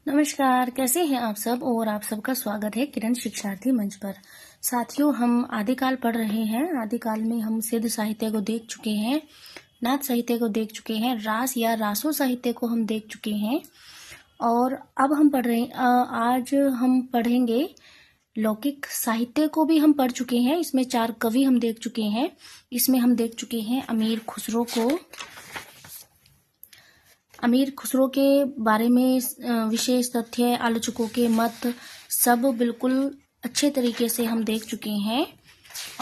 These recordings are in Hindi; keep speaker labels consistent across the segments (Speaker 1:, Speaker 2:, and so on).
Speaker 1: नमस्कार, कैसे हैं आप सब और आप सबका स्वागत है किरण शिक्षार्थी मंच पर। साथियों, हम आदिकाल पढ़ रहे हैं। आदिकाल में हम सिद्ध साहित्य को देख चुके हैं, नाथ साहित्य को देख चुके हैं, रास या रासो साहित्य को हम देख चुके हैं और अब हम पढ़ रहे हैं आज हम पढ़ेंगे लौकिक साहित्य को भी हम पढ़ चुके हैं। इसमें 4 कवि हम देख चुके हैं। इसमें हम देख चुके हैं अमीर खुसरो को। अमीर खुसरो के बारे में विशेष तथ्य, आलोचकों के मत सब बिल्कुल अच्छे तरीके से हम देख चुके हैं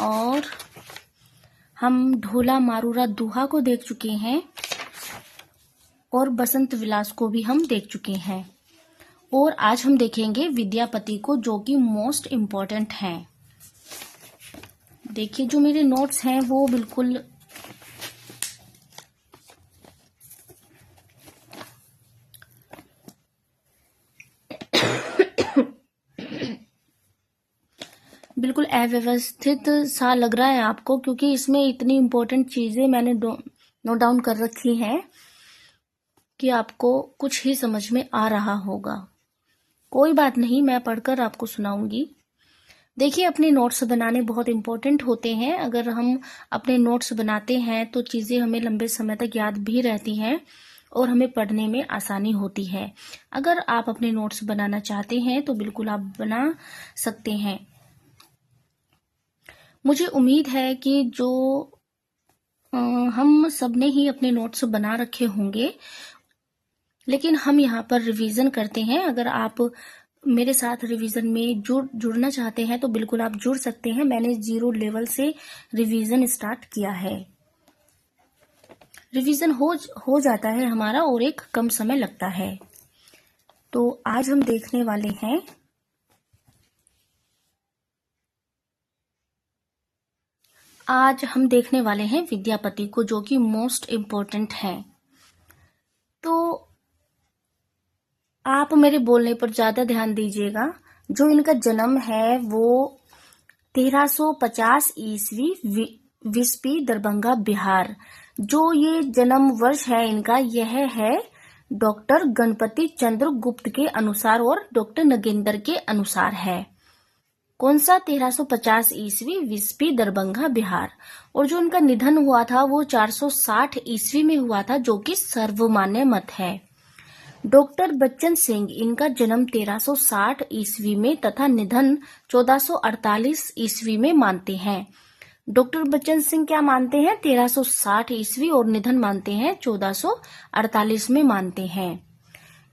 Speaker 1: और हम ढोला मारूरा दुहा को देख चुके हैं और बसंत विलास को भी हम देख चुके हैं। और आज हम देखेंगे विद्यापति को, जो कि मोस्ट इम्पॉर्टेंट हैं। देखिए, जो मेरे नोट्स हैं वो बिल्कुल बिल्कुल अव्यवस्थित सा लग रहा है आपको, क्योंकि इसमें इतनी इम्पोर्टेंट चीजें मैंने नोट डाउन कर रखी हैं कि आपको कुछ ही समझ में आ रहा होगा। कोई बात नहीं, मैं पढ़कर आपको सुनाऊंगी। देखिए, अपने नोट्स बनाने बहुत इम्पोर्टेंट होते हैं। अगर हम अपने नोट्स बनाते हैं तो चीजें हमें लंबे समय तक याद भी रहती हैं और हमें पढ़ने में आसानी होती है। अगर आप अपने नोट्स बनाना चाहते हैं तो बिल्कुल आप बना सकते हैं। मुझे उम्मीद है कि जो हम सब ने ही अपने नोट्स बना रखे होंगे, लेकिन हम यहाँ पर रिवीजन करते हैं। अगर आप मेरे साथ रिवीजन में जुड़ना चाहते हैं तो बिल्कुल आप जुड़ सकते हैं। मैंने 0 लेवल से रिवीजन स्टार्ट किया है। रिवीजन हो जाता है हमारा और एक कम समय लगता है। तो आज हम देखने वाले हैं विद्यापति को, जो कि मोस्ट इम्पोर्टेंट है। तो आप मेरे बोलने पर ज्यादा ध्यान दीजिएगा। जो इनका जन्म है वो 1350 ईस्वी विस्पी दरभंगा बिहार। जो ये जन्म वर्ष है इनका, यह है डॉक्टर गणपति चंद्र गुप्त के अनुसार और डॉक्टर नगेंद्र के अनुसार है। कौन सा? 1350 ईस्वी विस्पी दरभंगा बिहार। और जो उनका निधन हुआ था वो 460 ईस्वी में हुआ था, जो कि सर्वमान्य मत है। डॉक्टर बच्चन सिंह, इनका जन्म 1360 ईस्वी में तथा निधन 1448 ईस्वी में मानते हैं। डॉक्टर बच्चन सिंह क्या मानते हैं? 1360 ईस्वी और निधन मानते हैं 1448 में मानते हैं।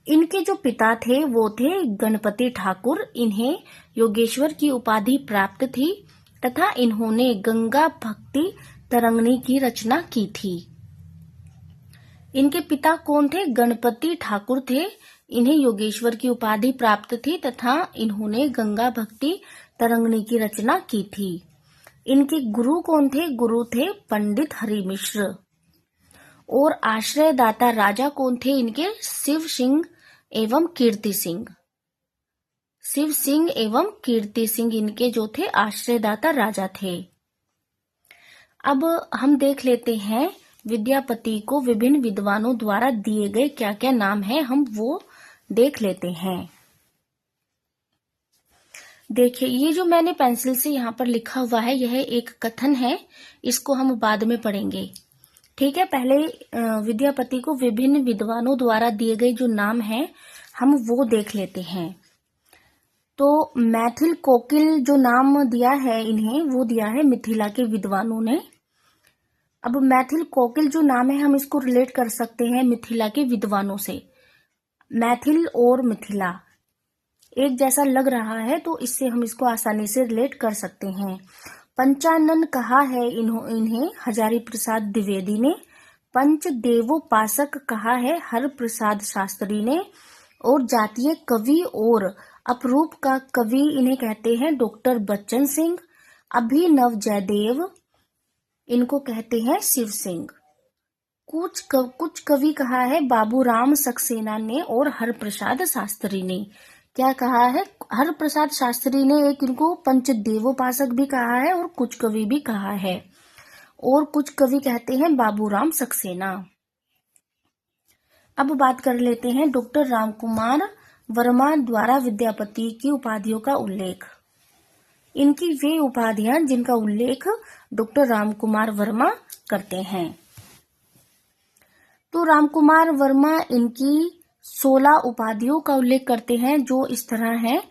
Speaker 1: इनके जो पिता थे वो थे गणपति ठाकुर। इन्हें योगेश्वर की उपाधि प्राप्त थी तथा इन्होंने गंगा भक्ति तरंगिणी की रचना की थी। इनके पिता कौन थे? गणपति ठाकुर थे। इन्हें योगेश्वर की उपाधि प्राप्त थी तथा इन्होंने गंगा भक्ति तरंगिणी की रचना की थी। इनके गुरु कौन थे? गुरु थे पंडित हरि मिश्र। और आश्रयदाता राजा कौन थे इनके? शिव सिंह एवं कीर्ति सिंह। शिव सिंह एवं कीर्ति सिंह इनके जो थे आश्रयदाता राजा थे। अब हम देख लेते हैं विद्यापति को विभिन्न विद्वानों द्वारा दिए गए क्या क्या नाम हैं, हम वो देख लेते हैं। देखिए, ये जो मैंने पेंसिल से यहाँ पर लिखा हुआ है यह एक कथन है, इसको हम बाद में पढ़ेंगे। ठीक है, पहले विद्यापति को विभिन्न विद्वानों द्वारा दिए गए जो नाम हैं हम वो देख लेते हैं। तो मैथिल कोकिल जो नाम दिया है इन्हें, वो दिया है मिथिला के विद्वानों ने। अब मैथिल कोकिल जो नाम है हम इसको रिलेट कर सकते हैं मिथिला के विद्वानों से। मैथिल और मिथिला एक जैसा लग रहा है तो इससे हम इसको आसानी से रिलेट कर सकते हैं। पंचानन कहा है इन्हें हजारी प्रसाद द्विवेदी ने। पंचदेवोपासक कहा है हर प्रसाद शास्त्री ने। और जातीय कवि और अपरूप का कवि इन्हें कहते हैं डॉक्टर बच्चन सिंह। अभिनव जयदेव, इनको कहते हैं शिव सिंह। कुछ कवि कहा है बाबूराम सक्सेना ने और हरप्रसाद शास्त्री ने। क्या कहा है? हर प्रसाद शास्त्री ने एक इनको पंचदेवोपासक भी कहा है और कुछ कवि भी कहा है, और कुछ कवि कहते हैं बाबूराम सक्सेना। अब बात कर लेते हैं डॉक्टर रामकुमार वर्मा द्वारा विद्यापति की उपाधियों का उल्लेख। इनकी वे उपाधियां जिनका उल्लेख डॉक्टर रामकुमार वर्मा करते हैं। तो रामकुमार वर्मा इनकी 16 उपाधियों का उल्लेख करते हैं, जो इस तरह है।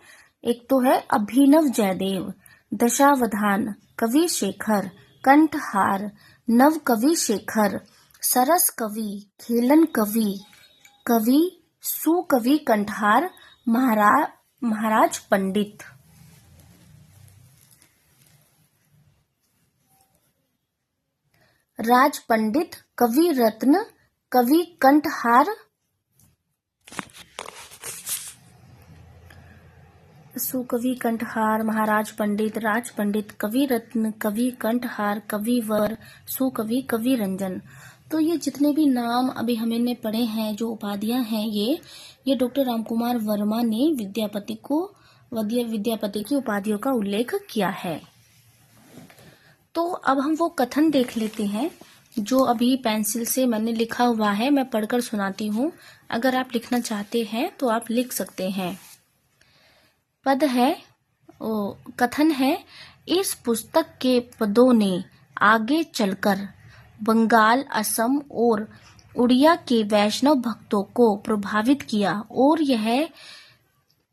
Speaker 1: एक तो है अभिनव जयदेव, दशावधान, कवि शेखर, कंठहार, नव कवि शेखर, सरस कवि, खेलन कवि, कवि, सुकवि कंठहार, महाराज पंडित। राज पंडित, कवि रत्न, कवि कंठहार, सुकवि कंठहार, महाराज पंडित, राज पंडित, कवि रत्न, कवि कंठहार, कवि वर, सुकवि, कवि रंजन। तो ये जितने भी नाम अभी हमने पढ़े हैं, जो उपाधियां हैं, ये डॉक्टर रामकुमार वर्मा ने विद्यापति की उपाधियों का उल्लेख किया है। तो अब हम वो कथन देख लेते हैं जो अभी पेंसिल से मैंने लिखा हुआ है। मैं पढ़कर सुनाती हूँ, अगर आप लिखना चाहते हैं तो आप लिख सकते हैं। कथन है, इस पुस्तक के पदों ने आगे चलकर बंगाल, असम और उड़िया के वैष्णव भक्तों को प्रभावित किया और यह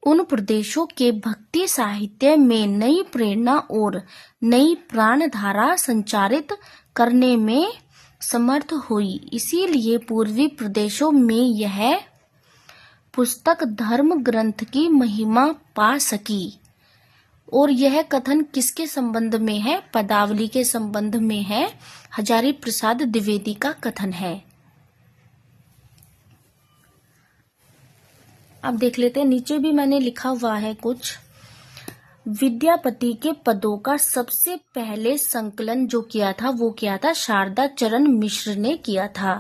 Speaker 1: उन प्रदेशों के भक्ति साहित्य में नई प्रेरणा और नई प्राणधारा संचारित करने में समर्थ हुई। इसीलिए पूर्वी प्रदेशों में यह पुस्तक धर्म ग्रंथ की महिमा पा सकी। और यह कथन किसके संबंध में है? पदावली के संबंध में है। हजारी प्रसाद द्विवेदी का कथन है। अब देख लेते हैं, नीचे भी मैंने लिखा हुआ है कुछ। विद्यापति के पदों का सबसे पहले संकलन जो किया था वो किया था शारदा चरण मिश्र ने किया था।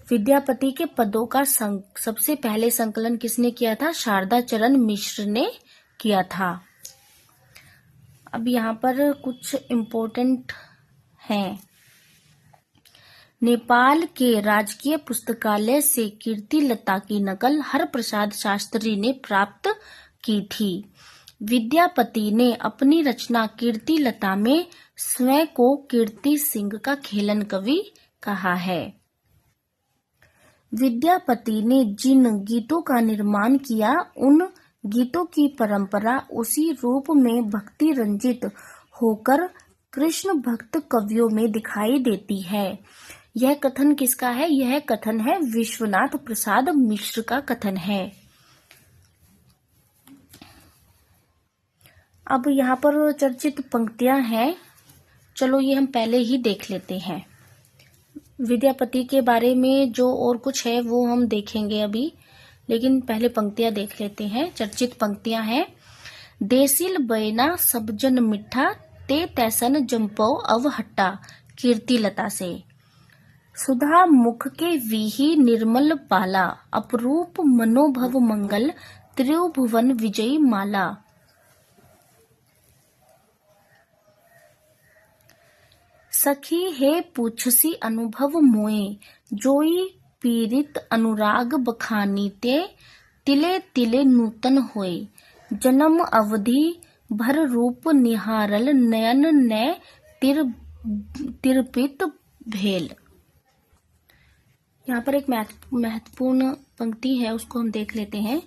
Speaker 1: विद्यापति के पदों का सबसे पहले संकलन किसने किया था? शारदा चरण मिश्र ने किया था। अब यहाँ पर कुछ इम्पोर्टेंट हैं। नेपाल के राजकीय पुस्तकालय से कीर्तिलता की नकल हरप्रसाद शास्त्री ने प्राप्त की थी। विद्यापति ने अपनी रचना कीर्तिलता में स्वयं को कीर्ति सिंह का खेलन कवि कहा है। विद्यापति ने जिन गीतों का निर्माण किया उन गीतों की परंपरा उसी रूप में भक्ति रंजित होकर कृष्ण भक्त कवियों में दिखाई देती है। यह कथन किसका है? यह कथन है विश्वनाथ प्रसाद मिश्र का कथन है। अब यहाँ पर चर्चित पंक्तियां हैं, चलो ये हम पहले ही देख लेते हैं। विद्यापति के बारे में जो और कुछ है वो हम देखेंगे अभी, लेकिन पहले पंक्तियां देख लेते हैं। चर्चित पंक्तियां हैं, देसिल बैना सब जन मिठा ते तैसन जंपो अव हट्टा, कीर्तिलता से। सुधा मुख के वीही निर्मल पाला, अपरूप मनोभव मंगल त्रिभुवन विजयी माला। सखी हे पूछसी अनुभव मोए, जोई पीरित अनुराग बखानी ते, तिले तिले नूतन होए। जन्म अवधि भर रूप निहारल, नयन ने तिरपित भेल। यहाँ पर एक महत्वपूर्ण पंक्ति है, उसको हम देख लेते हैं।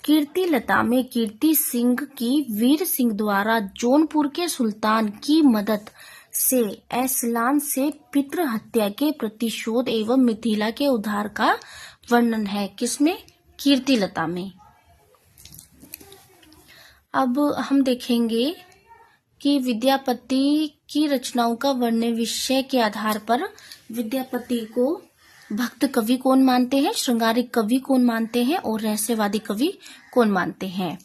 Speaker 1: कीर्तिलता में कीर्ति सिंह की वीर सिंह द्वारा जौनपुर के सुल्तान की मदद से ऐसलान से पितृ हत्या के प्रतिशोध एवं मिथिला के उद्धार का वर्णन है। किसमें? कीर्तिलता में। अब हम देखेंगे कि विद्यापति की रचनाओं का वर्णन विषय के आधार पर विद्यापति को भक्त कवि कौन मानते हैं, श्रृंगारिक कवि कौन मानते हैं और रहस्यवादी कवि कौन मानते हैं।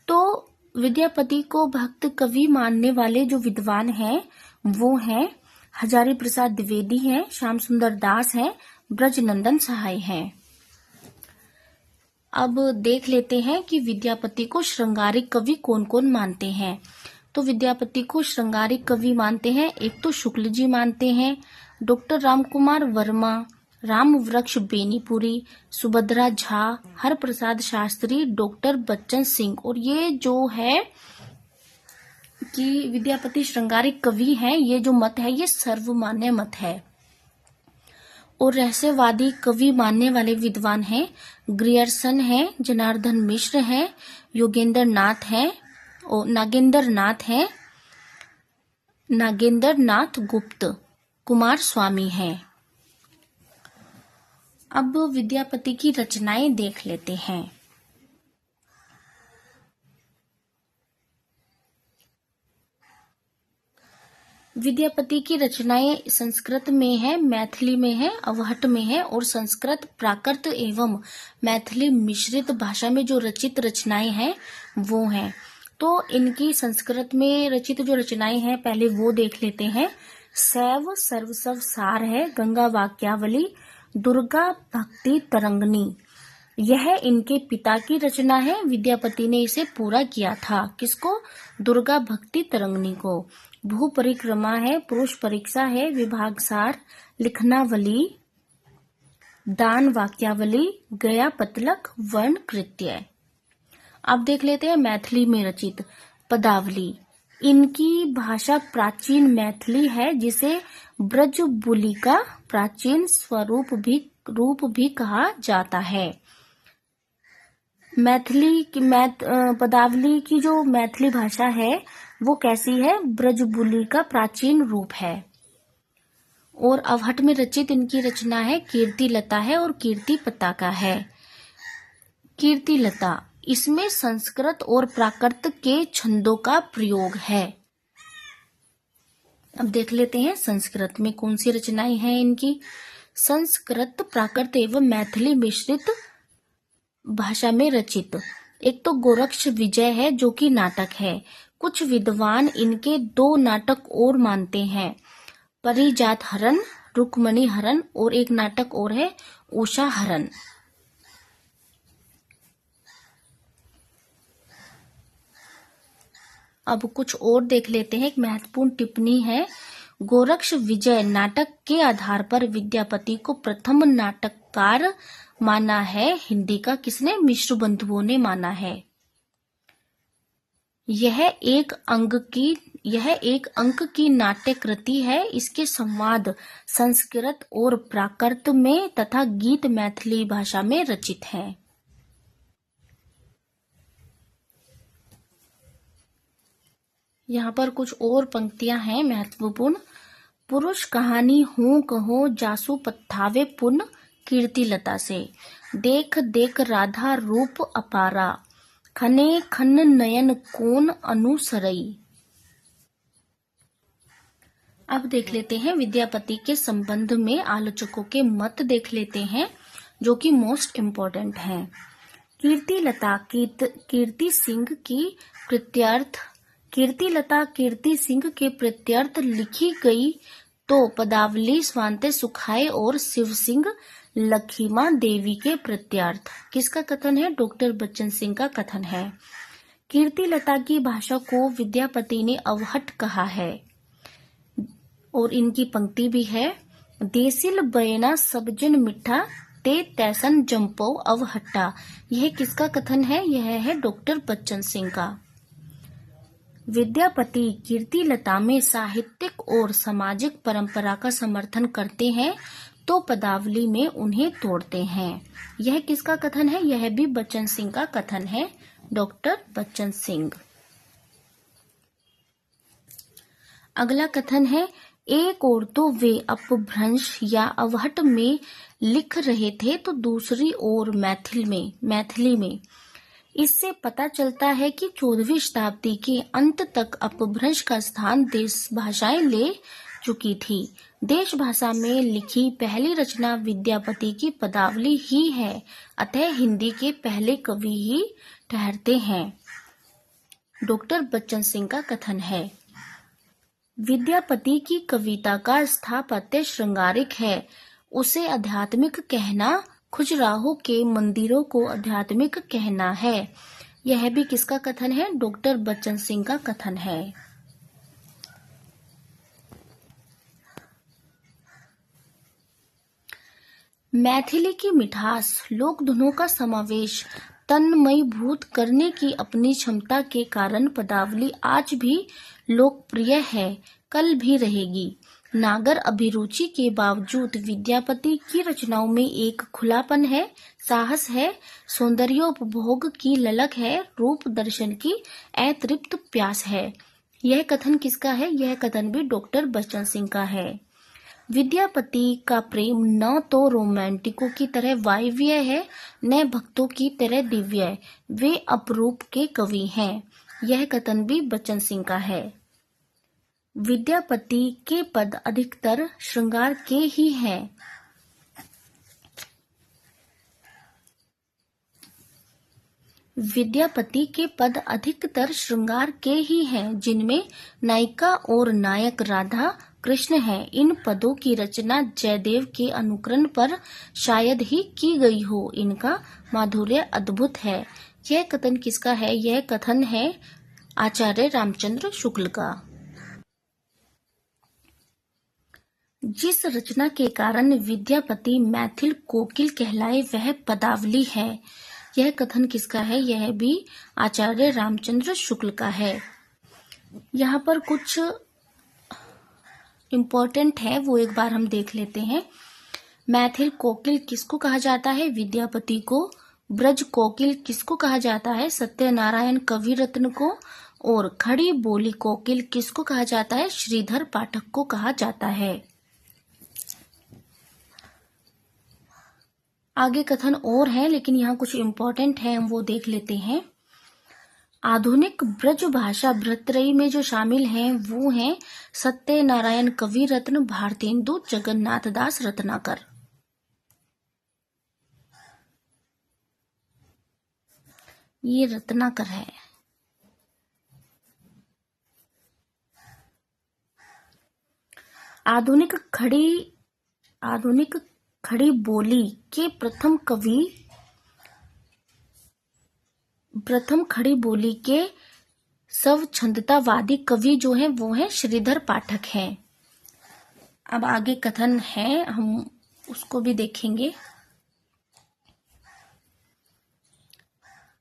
Speaker 1: तो विद्यापति को भक्त कवि मानने वाले जो विद्वान हैं वो हैं हजारी प्रसाद द्विवेदी हैं, श्याम सुंदर दास हैं, ब्रजनंदन सहाय हैं। अब देख लेते हैं कि विद्यापति को श्रृंगारिक कवि कौन कौन मानते हैं। तो विद्यापति को श्रृंगारिक कवि मानते हैं, एक तो शुक्ल जी मानते हैं, डॉक्टर रामकुमार वर्मा, राम वृक्ष बेनीपुरी, सुभद्रा झा, हरप्रसाद शास्त्री, डॉक्टर बच्चन सिंह। और ये जो है कि विद्यापति श्रृंगारिक कवि हैं, ये जो मत है ये सर्वमान्य मत है। और रहस्यवादी कवि मानने वाले विद्वान हैं ग्रियर्सन हैं, जनार्दन मिश्र हैं, योगेंद्र नाथ हैं और नागेंद्र नाथ गुप्त, कुमार स्वामी हैं। अब विद्यापति की रचनाएं देख लेते हैं। विद्यापति की रचनाएं संस्कृत में है, मैथिली में है, अवहट में है और संस्कृत, प्राकृत एवं मैथिली मिश्रित भाषा में जो रचित रचनाएं हैं वो हैं। तो इनकी संस्कृत में रचित जो रचनाएं हैं पहले वो देख लेते हैं। शैव सर्वस्व सार है, गंगा वाक्यावली, दुर्गा भक्ति तरंगनी, यह इनके पिता की रचना है। विद्यापति ने इसे पूरा किया था। किसको? दुर्गा भक्ति तरंगनी को। भू परिक्रमा है, पुरुष परीक्षा है, विभागसार, लिखनावली, दान वाक्यावली, गया पतलक, वर्ण कृत्य। अब देख लेते हैं मैथिली में रचित पदावली। इनकी भाषा प्राचीन मैथिली है जिसे ब्रजबुली का प्राचीन रूप भी कहा जाता है। पदावली की जो मैथिली भाषा है वो कैसी है? ब्रजबुली का प्राचीन रूप है। और अवहट में रचित इनकी रचना है कीर्तिलता है और कीर्ति पताका है। कीर्तिलता, इसमें संस्कृत और प्राकृत के छंदों का प्रयोग है। अब देख लेते हैं संस्कृत में कौन सी रचनाएं हैं इनकी। संस्कृत, प्राकृत एवं मैथिली मिश्रित भाषा में रचित। एक तो गोरक्ष विजय है जो कि नाटक है। कुछ विद्वान इनके 2 नाटक और मानते हैं, परिजात हरण, रुक्मणी हरण और एक नाटक और है उषा हरण। अब कुछ और देख लेते हैं। एक महत्वपूर्ण टिप्पणी है, गोरक्ष विजय नाटक के आधार पर विद्यापति को प्रथम नाटककार माना है। हिंदी का किसने? मिश्र बंधुओं ने माना है। यह एक अंक की नाट्य कृति है। इसके संवाद संस्कृत और प्राकृत में तथा गीत मैथिली भाषा में रचित हैं। यहाँ पर कुछ और पंक्तियां हैं महत्वपूर्ण। पुरुष कहानी हूँ कहो जासु पत्थावे पुन, कीर्तिलता से। देख देख राधा रूप अपारा, खने खन नयन कोन अनुसरई। अब देख लेते हैं विद्यापति के संबंध में आलोचकों के मत देख लेते हैं जो कि मोस्ट इम्पोर्टेंट हैं। कीर्तिलता कीर्ति सिंह के प्रत्यर्थ लिखी गई तो पदावली स्वांते सुखाए और शिव सिंह लखीमा देवी के प्रत्यर्थ। किसका कथन है? डॉक्टर बच्चन सिंह का कथन है। कीर्तिलता की भाषा को विद्यापति ने अवहट कहा है। और इनकी पंक्ति भी है, देसिल बयना सबजन मिठा ते तैसन जंपो अवहट्टा। यह किसका कथन है? यह है डॉक्टर बच्चन सिंह का। विद्यापति कीर्तिलता में साहित्यिक और सामाजिक परंपरा का समर्थन करते हैं तो पदावली में उन्हें तोड़ते हैं। यह किसका कथन है? यह भी बच्चन सिंह का कथन है, डॉक्टर बच्चन सिंह। अगला कथन है, एक ओर तो वे अपभ्रंश या अवहट में लिख रहे थे तो दूसरी ओर मैथिली में। इससे पता चलता है कि 14वीं शताब्दी के अंत तक अपभ्रंश का स्थान देश भाषाएं ले चुकी थी। देश भाषा में लिखी पहली रचना विद्यापति की पदावली ही है, अतः हिंदी के पहले कवि ही ठहरते हैं। डॉक्टर बच्चन सिंह का कथन है, विद्यापति की कविता का स्थापत्य श्रृंगारिक है। उसे आध्यात्मिक कहना खजुराहो के मंदिरों को आध्यात्मिक कहना है। यह भी किसका कथन है? डॉक्टर बच्चन सिंह का कथन है। मैथिली की मिठास, लोक धुनों का समावेश, तन्मयीभूत करने की अपनी क्षमता के कारण पदावली आज भी लोकप्रिय है, कल भी रहेगी। नागर अभिरुचि के बावजूद विद्यापति की रचनाओं में एक खुलापन है, साहस है, सौंदर्योपभोग की ललक है, रूप दर्शन की अतृप्त प्यास है। यह कथन किसका है? यह कथन भी डॉक्टर बच्चन सिंह का है। विद्यापति का प्रेम न तो रोमांटिकों की तरह वायव्य है, न भक्तों की तरह दिव्य। वे अपरूप के कवि हैं। यह कथन भी बच्चन सिंह का है। विद्यापति के पद अधिकतर श्रृंगार के ही हैं। विद्यापति के पद अधिकतर श्रृंगार के ही हैं, जिनमें नायिका और नायक राधा कृष्ण है। इन पदों की रचना जयदेव के अनुकरण पर शायद ही की गई हो। इनका माधुर्य अद्भुत है। यह कथन किसका है? यह कथन है आचार्य रामचंद्र शुक्ल का। जिस रचना के कारण विद्यापति मैथिल कोकिल कहलाए वह पदावली है। यह कथन किसका है? यह भी आचार्य रामचंद्र शुक्ल का है। यहाँ पर कुछ इम्पोर्टेंट है, वो एक बार हम देख लेते हैं। मैथिल कोकिल किसको कहा जाता है? विद्यापति को। ब्रज कोकिल किसको कहा जाता है? सत्यनारायण कविरत्न को। और खड़ी बोली कोकिल किसको कहा जाता है? श्रीधर पाठक को कहा जाता है। आगे कथन और है, लेकिन यहाँ कुछ इम्पोर्टेंट है, हम वो देख लेते हैं। आधुनिक ब्रज भाषा भर्तृहरि में जो शामिल हैं वो हैं सत्यनारायण कविरत्न, भारतेंदु, जगन्नाथ दास रत्नाकर। ये रत्नाकर है। आधुनिक खड़ी बोली के प्रथम खड़ी बोली के स्वच्छंदतावादी कवि जो हैं वो हैं श्रीधर पाठक हैं। अब आगे कथन है, हम उसको भी देखेंगे।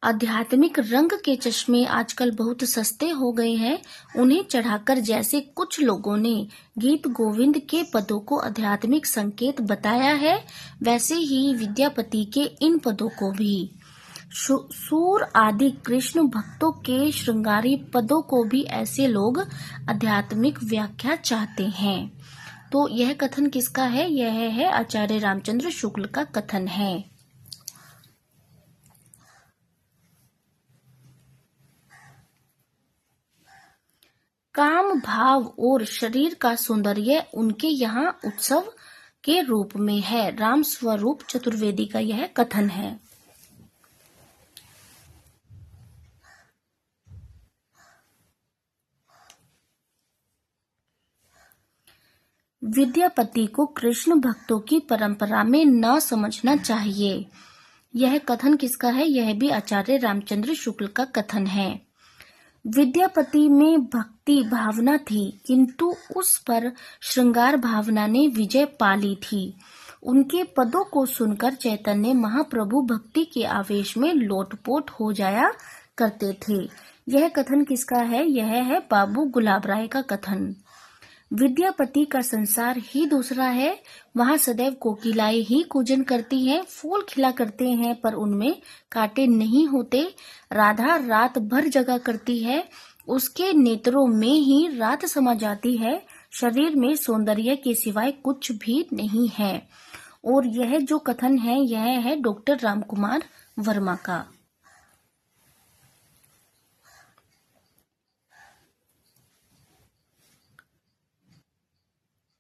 Speaker 1: आध्यात्मिक रंग के चश्मे आजकल बहुत सस्ते हो गए हैं। उन्हें चढ़ाकर जैसे कुछ लोगों ने गीत गोविंद के पदों को आध्यात्मिक संकेत बताया है, वैसे ही विद्यापति के इन पदों को भी। सूर आदि कृष्ण भक्तों के श्रृंगारी पदों को भी ऐसे लोग आध्यात्मिक व्याख्या चाहते हैं। तो यह कथन किसका है? यह है आचार्य रामचंद्र शुक्ल का कथन है। काम भाव और शरीर का सौंदर्य उनके यहाँ उत्सव के रूप में है। राम स्वरूप चतुर्वेदी का यह कथन है। विद्यापति को कृष्ण भक्तों की परंपरा में न समझना चाहिए। यह कथन किसका है? यह भी आचार्य रामचंद्र शुक्ल का कथन है। विद्यापति में भक्ति भावना थी, किंतु उस पर श्रृंगार भावना ने विजय पा ली थी। उनके पदों को सुनकर चैतन्य महाप्रभु भक्ति के आवेश में लोटपोट हो जाया करते थे। यह कथन किसका है? यह है बाबू गुलाब राय का कथन। विद्यापति का संसार ही दूसरा है। वहाँ सदैव कोकिलाएं ही कूजन करती हैं, फूल खिला करते हैं, पर उनमें कांटे नहीं होते। राधा रात भर जगा करती है, उसके नेत्रों में ही रात समा जाती है। शरीर में सौंदर्य के सिवाय कुछ भी नहीं है। और यह जो कथन है, यह है डॉक्टर रामकुमार वर्मा का।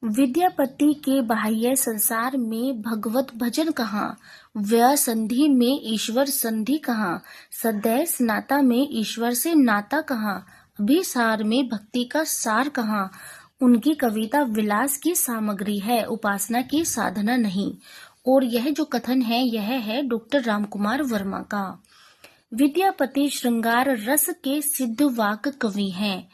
Speaker 1: विद्यापति के बाह्य संसार में भगवत भजन कहाँ, व्यय संधि में ईश्वर संधि कहाँ, सदैव नाता में ईश्वर से नाता कहाँ, अभिसार में भक्ति का सार कहाँ। उनकी कविता विलास की सामग्री है, उपासना की साधना नहीं। और यह जो कथन है, यह है डॉक्टर रामकुमार वर्मा का। विद्यापति श्रृंगार रस के सिद्ध वाक कवि हैं।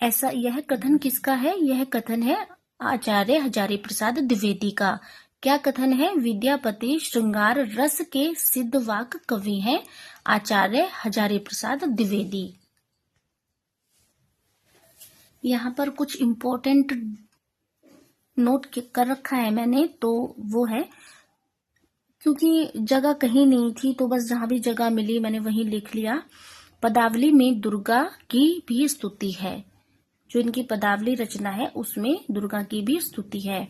Speaker 1: ऐसा यह कथन किसका है? यह कथन है आचार्य हजारी प्रसाद द्विवेदी का। क्या कथन है? विद्यापति श्रृंगार रस के सिद्धवाक कवि हैं आचार्य हजारी प्रसाद द्विवेदी। यहाँ पर कुछ इम्पोर्टेंट नोट कर रखा है मैंने, तो वो है, क्योंकि जगह कहीं नहीं थी तो बस जहां भी जगह मिली मैंने वहीं लिख लिया। पदावली में दुर्गा की भी स्तुति है, जो इनकी पदावली रचना है उसमें दुर्गा की भी स्तुति है।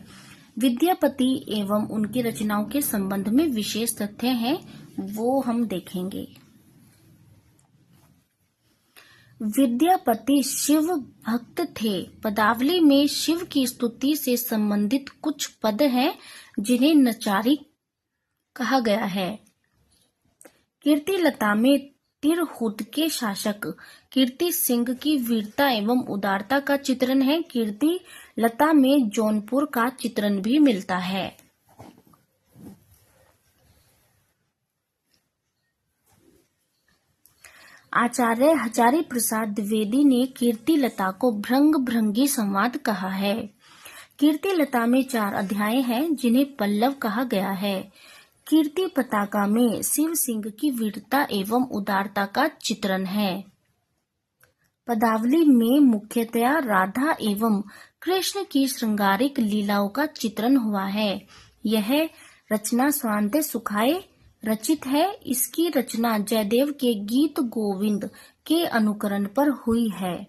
Speaker 1: विद्यापति एवं उनकी रचनाओं के संबंध में विशेष तथ्य हैं, वो हम देखेंगे। विद्यापति शिव भक्त थे। पदावली में शिव की स्तुति से संबंधित कुछ पद हैं जिन्हें नचारी कहा गया है। कीर्तिलता में तिरहुत के शासक कीर्ति सिंह की वीरता एवं उदारता का चित्रण है। कीर्तिलता में जौनपुर का चित्रण भी मिलता है। आचार्य हजारी प्रसाद द्विवेदी ने कीर्तिलता को भृंग भृंगी संवाद कहा है। कीर्तिलता में 4 अध्याय हैं जिन्हें पल्लव कहा गया है। कीर्ति पताका में शिव सिंह की वीरता एवं उदारता का चित्रण है। पदावली में मुख्यतया राधा एवं कृष्ण की श्रृंगारिक लीलाओं का चित्रण हुआ है। यह रचना स्वान्ते सुखाए रचित है। इसकी रचना जयदेव के गीत गोविंद के अनुकरण पर हुई है।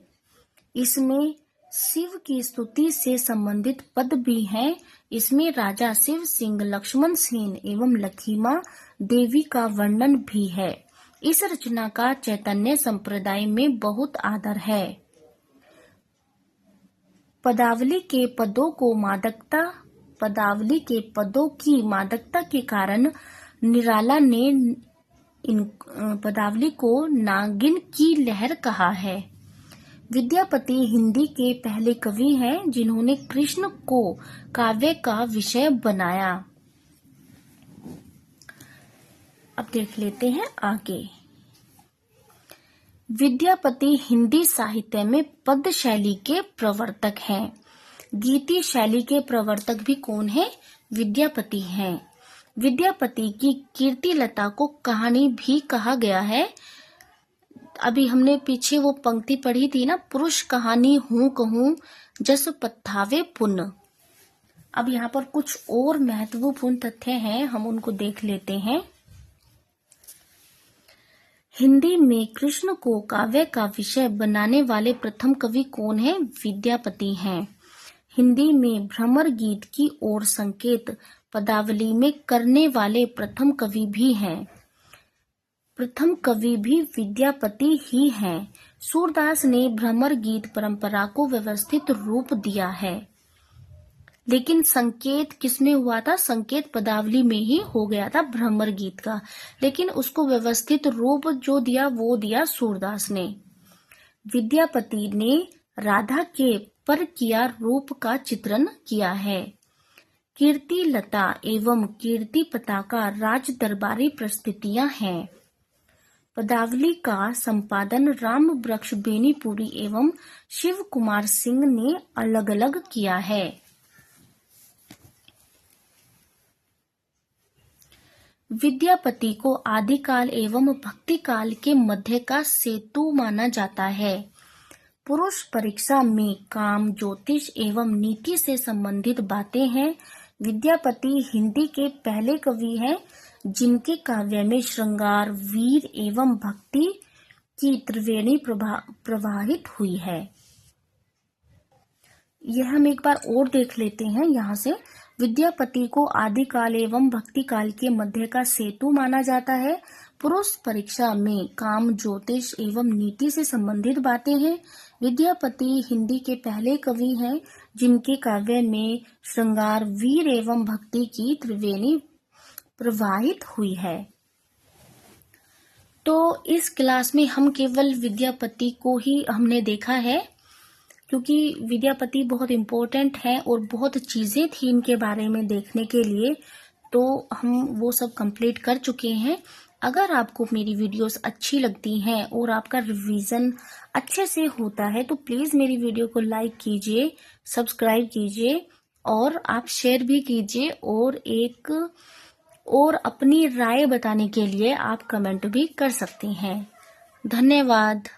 Speaker 1: इसमें शिव की स्तुति से संबंधित पद भी हैं। इसमें राजा शिव सिंह, लक्ष्मण सेन एवं लखीमा देवी का वर्णन भी है। इस रचना का चैतन्य संप्रदाय में बहुत आदर है। पदावली के पदों की मादकता के कारण निराला ने इन पदावली को नागिन की लहर कहा है। विद्यापति हिंदी के पहले कवि हैं जिन्होंने कृष्ण को काव्य का विषय बनाया। अब देख लेते हैं आगे। विद्यापति हिंदी साहित्य में पद शैली के प्रवर्तक हैं। गीति शैली के प्रवर्तक भी कौन है? विद्यापति हैं। विद्यापति की कीर्तिलता को कहानी भी कहा गया है। अभी हमने पीछे वो पंक्ति पढ़ी थी ना, पुरुष कहानी हूं कहूं जस पत्थावे पुन। अब यहाँ पर कुछ और महत्वपूर्ण तथ्य हैं, हम उनको देख लेते हैं। हिंदी में कृष्ण को काव्य का विषय बनाने वाले प्रथम कवि कौन है? विद्यापति हैं। हिंदी में भ्रमर गीत की ओर संकेत पदावली में करने वाले प्रथम कवि भी हैं। प्रथम कवि भी विद्यापति ही हैं। सूरदास ने भ्रमर गीत परंपरा को व्यवस्थित रूप दिया है, लेकिन संकेत किसमें हुआ था? संकेत पदावली में ही हो गया था भ्रमर गीत का, लेकिन उसको व्यवस्थित रूप जो दिया वो दिया सूरदास ने। विद्यापति ने राधा के पर किया रूप का चित्रण किया है। कीर्तिलता एवं कीर्ति पताका राज दरबारी प्रस्तुतियां हैं। पदावली का संपादन राम वृक्ष बेनीपुरी एवं शिव कुमार सिंह ने अलग अलग किया है। विद्यापति को आदिकाल एवं भक्तिकाल के मध्य का सेतु माना जाता है। पुरुष परीक्षा में काम, ज्योतिष एवं नीति से संबंधित बातें हैं। विद्यापति हिंदी के पहले कवि हैं जिनके काव्य में श्रृंगार, वीर एवं भक्ति की त्रिवेणी प्रवाहित हुई है। यह हम एक बार और देख लेते हैं। यहाँ से विद्यापति को आदिकाल एवं भक्ति काल के मध्य का सेतु माना जाता है। पुरुष परीक्षा में काम, ज्योतिष एवं नीति से संबंधित बातें हैं। विद्यापति हिंदी के पहले कवि हैं जिनके काव्य में श्रृंगार, वीर एवं भक्ति की त्रिवेणी प्रवाहित हुई है। तो इस क्लास में हम केवल विद्यापति को ही हमने देखा है, क्योंकि विद्यापति बहुत इम्पोर्टेंट है और बहुत चीजें थी इनके बारे में देखने के लिए, तो हम वो सब कंप्लीट कर चुके हैं। अगर आपको मेरी वीडियोस अच्छी लगती हैं और आपका रिवीजन अच्छे से होता है तो प्लीज मेरी वीडियो को लाइक कीजिए, सब्सक्राइब कीजिए और आप शेयर भी कीजिए, और अपनी राय बताने के लिए आप कमेंट भी कर सकती हैं। धन्यवाद।